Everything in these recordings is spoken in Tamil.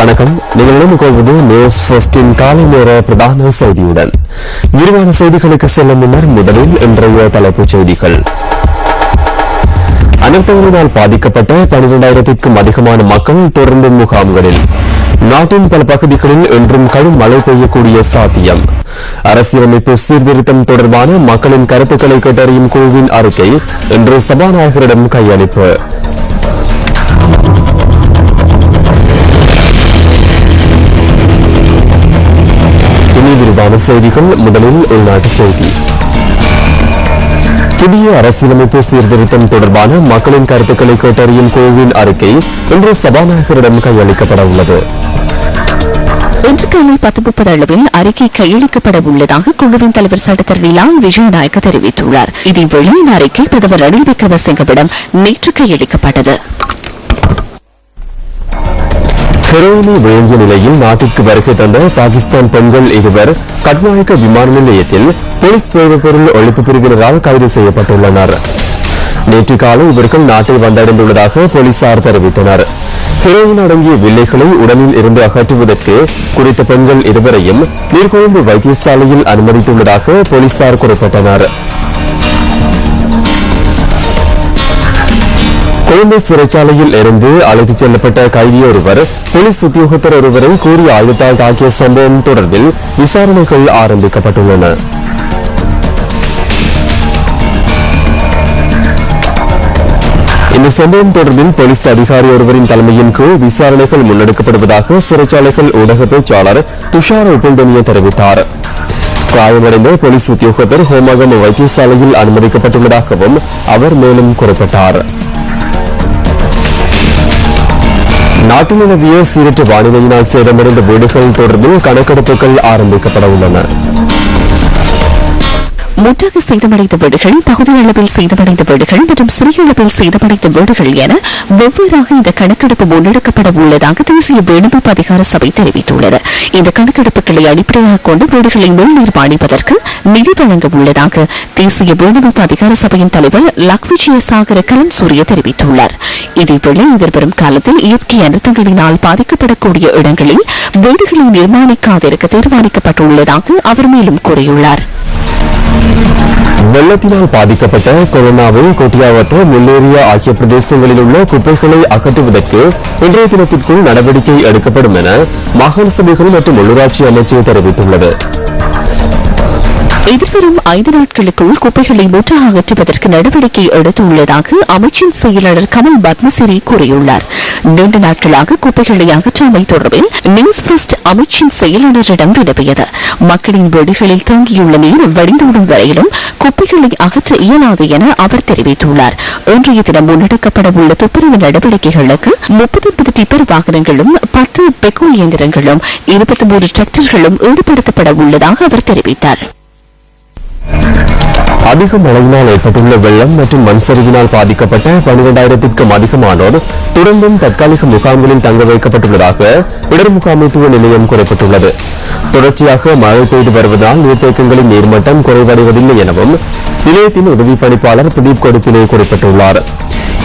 வணக்கம். நீங்கள் கொள்வது நியூஸ் ஃபர்ஸ்டின் காலை நேர பிரதான செய்தியுடன் விரிவான செய்திகளுக்கு செல்லும் முன்னர் முதலில் இன்றைய தலைப்புச் செய்திகள். அனர்த்தங்களினால் பாதிக்கப்பட்ட 12,000க்கும் அதிகமான மக்கள் தொடர்ந்து முகாம்களில். நாட்டின் பல பகுதிகளில் இன்றும் கடும் மழை பெய்யக்கூடிய சாத்தியம். அரசியலமைப்பு சீர்திருத்தம் தொடர்பான மக்களின் கருத்துக்களை கேட்டறியும் குழுவின் அறிக்கை இன்று சபாநாயகரிடம் கையளிப்பு. விரிவான செய்திகள். முதலில் உள்நாட்டுச் செய்தி. புதிய அரசியலமைப்பு சீர்திருத்தம் தொடர்பான மக்களின் கருத்துக்களை கேட்டறியும் குழுவின் அறிக்கை இன்று சபாநாயகரிடம் கையளிக்கப்பட உள்ளது. இன்று காலை 10:30 அளவில் அறிக்கை கையளிக்கப்பட உள்ளதாக குழுவின் தலைவர் சட்டத்தரணி லால் விஜயநாயக்க தெரிவித்துள்ளார். இதேவேளை இந்த அறிக்கை பிரதமர் ரணில் விக்ரமசிங்கவிடம் நேற்று கையளிக்கப்பட்டது. ஹெரோயினை விழுங்கிய நிலையில் நாட்டிற்கு வருகை தந்த பாகிஸ்தான் பெண்கள் இருவர் கட்நாயக்க விமான நிலையத்தில் போலீஸ் போதைப்பொருள் ஒழிப்பு பிரிவினரால் கைது செய்யப்பட்டுள்ளனர். நேற்று காலை இவர்கள் நாட்டை வந்தடைந்துள்ளதாக போலீசார் தெரிவித்தனர். ஹெரோயின் அடங்கிய வில்லைகளை உடலில் இருந்து அகற்றுவதற்கு குறித்த பெண்கள் இருவரையும் நீர்கொழும்பு வைத்தியசாலையில் அனுமதித்துள்ளதாக போலீசார் குறிப்பிட்டனர். கொழும்பு சிறைச்சாலையில் இருந்து அழைத்துச் செல்லப்பட்ட கைதி ஒருவர் போலீஸ் உத்தியோகத்தர் ஒருவரை கூறிய ஆயுதத்தால் தாக்கிய சம்பவம் தொடர்பில் விசாரணைகள் ஆரம்பிக்கப்பட்டுள்ளன. இந்த சம்பவம் தொடர்பில் போலீஸ் அதிகாரி ஒருவரின் தலைமையின் கீழ் விசாரணைகள் முன்னெடுக்கப்படுவதாக சிறைச்சாலைகள் ஊடக பேச்சாளர் துஷார் உபல்தனிய தெரிவித்தார். காயமடைந்த போலீஸ் உத்தியோகத்தர் ஹோமகம் வைத்தியசாலையில் அனுமதிக்கப்பட்டுள்ளதாகவும் அவர் மேலும் குறிப்பிட்டார். நாட்டில் நிலவிய சீரற்ற வானிலையினால் சேதமடைந்த வீடுகள் தொடர்பில் கணக்கெடுப்புகள் ஆரம்பிக்கப்பட உள்ளன. முற்றாக சேதமடைந்த வீடுகள், பகுதி அளவில் சேதமடைந்த வீடுகள் மற்றும் சிறிய அளவில் சேதமடைந்த வீடுகள் என வெவ்வேறாக இந்த கணக்கெடுப்பு முன்னெடுக்கப்பட உள்ளதாக தேசிய வீடமைப்பு அதிகார சபை தெரிவித்துள்ளது. இந்த கணக்கெடுப்புகளை அடிப்படையாக கொண்டு வீடுகளை மேல் நிர்மாணிப்பதற்கு நிதி வழங்க உள்ளதாக தேசிய வீடமைப்பு அதிகார சபையின் தலைவர் லக்விஜய சாகர கலன்சூரிய தெரிவித்துள்ளார். இதேவேளை எதிர்வரும் காலத்தில் இயற்கை அனர்த்தங்களினால் பாதிக்கப்படக்கூடிய இடங்களில் வீடுகளை நிர்மாணிக்காதிருக்க தீர்மானிக்கப்பட்டுள்ளதாக அவர் மேலும் கூறியுள்ளார். வெள்ளத்தினால் பாதிக்கப்பட்ட கொரோனாவை கொட்டியாவத்த முல்லேரியா ஆகிய பிரதேசங்களில் உள்ள குப்பைகளை அகற்றுவதற்கு இன்றைய தினத்திற்குள் நடவடிக்கை எடுக்கப்படும் என மாகாண சபைகள் மற்றும் உள்ளூராட்சி அமைச்சு தெரிவித்துள்ளது. எதிர்வரும் 5 நாட்களுக்குள் குப்பைகளை முற்றாக அகற்றுவதற்கு நடவடிக்கை எடுத்துள்ளதாக அமைச்சின் செயலாளர் கமல் பத்மசிறி கூறியுள்ளார். நீண்ட நாட்களாக குப்பைகளை அகற்றாமை தொடர்பில் நியூஸ் ஃபர்ஸ்ட் அமைச்சின் செயலாளரிடம் வினவியது. மக்களின் வீடுகளில் தேங்கியுள்ள நீர் வடிந்தோடும் வரையிலும் குப்பைகளை அகற்ற இயலாது என அவர் தெரிவித்துள்ளார். இன்றைய தினம் முன்னெடுக்கப்பட உள்ள துப்புரவு நடவடிக்கைகளுக்கு 39 டிப்பர் வாகனங்களும் 10 பெக்கோ இயந்திரங்களும் 23 டிராக்டர்களும் ஈடுபடுத்தப்பட உள்ளதாக அவர் தெரிவித்தார். அதிக மழையினால் ஏற்பட்டுள்ள வெள்ளம் மற்றும் மண் சரிவினால் பாதிக்கப்பட்ட 12,000க்கும் அதிகமானோர் தொடர்ந்தும் தற்காலிக முகாம்களில் தங்க வைக்கப்பட்டுள்ளதாக இடர் முகாமைத்துவ நிலையம் குறிப்பிட்டுள்ளது. தொடர்ச்சியாக மழை பெய்து வருவதால் நீர்த்தேக்கங்களின் நீர்மட்டம் குறைவடைவதில்லை எனவும் நிலையத்தின் உதவி பணிப்பாளர் பிரதீப் கொடுப்பிலே குறிப்பிட்டுள்ளார்.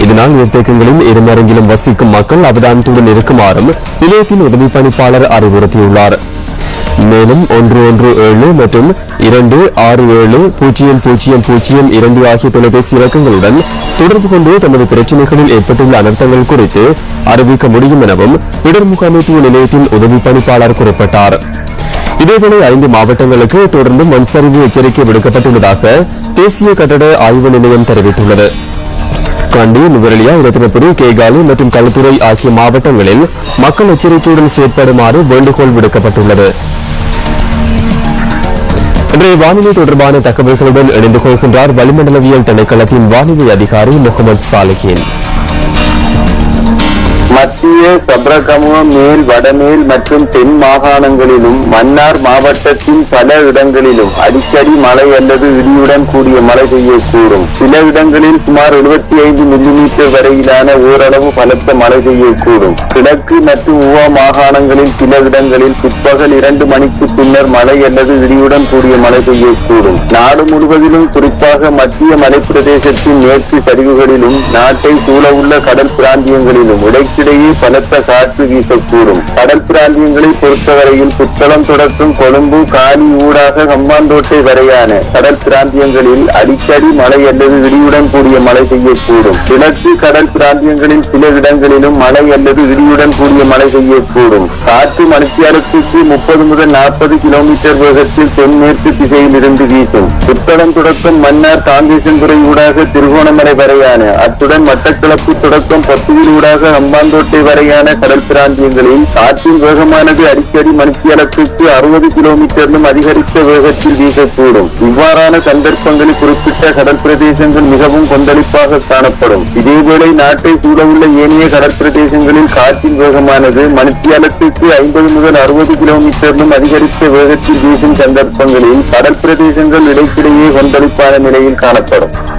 இதனால் நீர்த்தேக்கங்களின் இருமருங்கிலும் வசிக்கும் மக்கள் அவதானத்துடன் இருக்குமாறும் நிலையத்தின் உதவி பணிப்பாளர் அறிவுறுத்தியுள்ளார். மேலும் 117 மற்றும் 26700002 ஆகிய தொலைபேசி இலக்கங்களுடன் தொடர்பு கொண்டு தமது பிரச்சினைகளில் ஏற்பட்டுள்ள அனர்த்தங்கள் குறித்து அறிவிக்க முடியும் எனவும் இடர் முகாமைத்துவ நிலையத்தின் உதவி பணிப்பாளர் குறிப்பிட்டார். இதேவேளை 5 மாவட்டங்களுக்கு தொடர்ந்து மண் சரிவு எச்சரிக்கை விடுக்கப்பட்டுள்ளதாக தேசிய கட்டட ஆய்வு நிலையம் தெரிவித்துள்ளது. கண்டி, நுவரெலியா, இரத்தினபுரி, கேகாலி மற்றும் களுத்துறை ஆகிய மாவட்டங்களில் மக்கள் எச்சரிக்கையுடன் செயற்படுமாறு வேண்டுகோள் விடுக்கப்பட்டுள்ளது. இன்றைய வானிலை தொடர்பான தகவல்களுடன் இணைந்து கொள்கின்றார் வளிமண்டலவியல் திணைக்களத்தின் வானிலை அதிகாரி முகமது சாலிஹின். மத்திய சப்ரகமுவ மேல், வடமேல் மற்றும் தென் மாகாணங்களிலும் மன்னார் மாவட்டத்தின் பல இடங்களிலும் அடிக்கடி மழை அல்லது இடியுடன் கூடிய மழை பெய்யக்கூடும். சில இடங்களில் சுமார் 75 மில்லிமீட்டர் வரையிலான ஓரளவு பலத்த மழை பெய்யக்கூடும். கிழக்கு மற்றும் ஊவா மாகாணங்களில் சில இடங்களில் பிற்பகல் 2 மணிக்கு பின்னர் மழை அல்லது இடியுடன் கூடிய மழை பெய்யக்கூடும். நாடு முழுவதிலும் குறிப்பாக மத்திய மலைப்பிரதேசத்தின் மேற்கு சரிவுகளிலும் நாட்டை சூழவுள்ள கடல் பிராந்தியங்களிலும் இடைக்கால இடைக்கிடையே பலத்த காற்று வீசக்கூடும். கடல் பிராந்தியங்களை பொறுத்தவரையில் புத்தளம் தொடக்கம் கொழும்பு காலி ஊடாக ஹம்பாந்தோட்டை வரையான கடல் பிராந்தியங்களில் அடிக்கடி மழை அல்லது இடியுடன் கூடிய மழை பெய்யக்கூடும். கிழக்கு கடல் பிராந்தியங்களில் சில இடங்களிலும் மழை அல்லது இடியுடன் கூடிய மழை பெய்யக்கூடும். காற்று மணித்தியாலத்துக்கு 30 முதல் 40 கிலோமீட்டர் வேகத்தில் தென்மேற்கு திசையில் இருந்து வீசும். புத்தளம் தொடக்கம் மன்னார் காங்கேசன்துறை ஊடாக திருகோணமலை வரையான அத்துடன் மட்டக்களப்பு தொடக்கம் பத்துவில் ஊடாக ஹம்பாந்தோட்டை வரையான கடல் பிராந்தியங்களில் காற்றின் வேகமானது அடிக்கடி மணித்தியாலத்துக்கு 60 கிலோமீட்டரிலும் அதிகரித்த வேகத்தில் வீசக்கூடும். இவ்வாறான சந்தர்ப்பங்களில் குறிப்பிட்ட கடல் பிரதேசங்கள் மிகவும் கொந்தளிப்பாக காணப்படும். இதேவேளை நாட்டை சூழவுள்ள ஏனைய கடல் பிரதேசங்களில் காற்றின் வேகமானது மணித்தியாலத்துக்கு 50 முதல் 60 கிலோமீட்டரிலும் அதிகரித்த வேகத்தில் வீசும் சந்தர்ப்பங்களில் கடல் பிரதேசங்கள் இடைக்கிடையே கொந்தளிப்பான நிலையில் காணப்படும்.